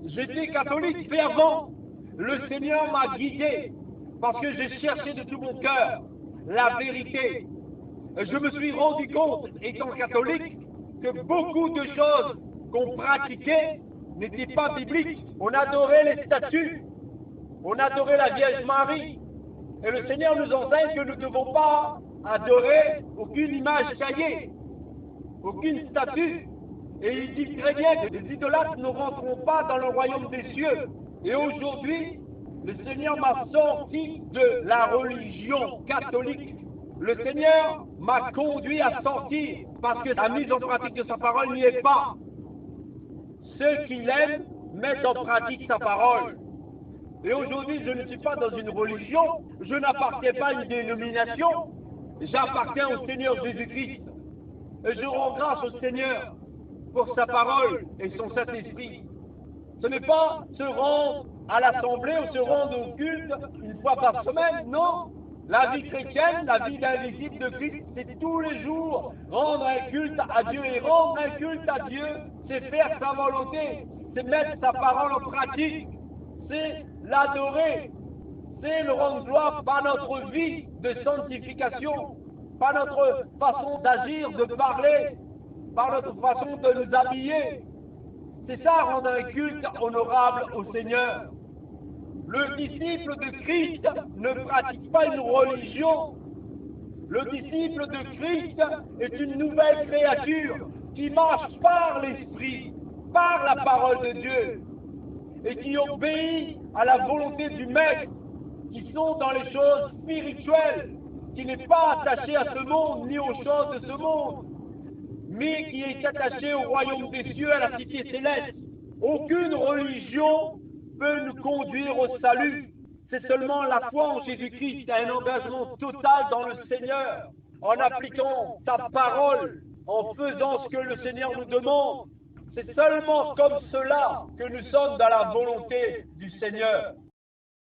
J'étais catholique fervent. Le Seigneur m'a guidé parce que j'ai cherché de tout mon cœur la vérité. Je me suis rendu compte, étant catholique, que beaucoup de choses qu'on pratiquait n'étaient pas bibliques. On adorait les statues, on adorait la Vierge Marie. Et le Seigneur nous enseigne que nous ne devons pas adorer aucune image taillée, aucune statue. Et il dit très bien que les idolâtres ne rentreront pas dans le royaume des cieux. Et aujourd'hui, le Seigneur m'a sorti de la religion catholique. Le Seigneur m'a conduit à sortir parce que la mise en pratique de sa parole n'y est pas. Ceux qui l'aiment mettent en pratique sa parole. Et aujourd'hui, je ne suis pas dans une religion, je n'appartiens pas à une dénomination, j'appartiens au Seigneur Jésus-Christ. Et je rends grâce au Seigneur pour sa parole et son Saint-Esprit. Ce n'est pas se rendre à l'assemblée ou se rendre au culte une fois par semaine, non. La vie chrétienne, la vie d'un disciple de Christ, c'est tous les jours rendre un culte à Dieu. Et rendre un culte à Dieu, c'est faire sa volonté, c'est mettre sa parole en pratique, c'est l'adorer, c'est le rendre gloire par notre vie de sanctification, par notre façon d'agir, de parler, par notre façon de nous habiller. C'est ça, rendre un culte honorable au Seigneur. Le disciple de Christ ne pratique pas une religion. Le disciple de Christ est une nouvelle créature qui marche par l'Esprit, par la parole de Dieu, et qui obéit à la volonté du Maître, qui sont dans les choses spirituelles, qui n'est pas attaché à ce monde ni aux choses de ce monde, mais qui est attaché au royaume des cieux, à la cité céleste. Aucune religion peut nous conduire au salut. C'est seulement la foi en Jésus-Christ, un engagement total dans le Seigneur, en appliquant sa parole, en faisant ce que le Seigneur nous demande. C'est seulement comme cela que nous sommes dans la volonté du Seigneur.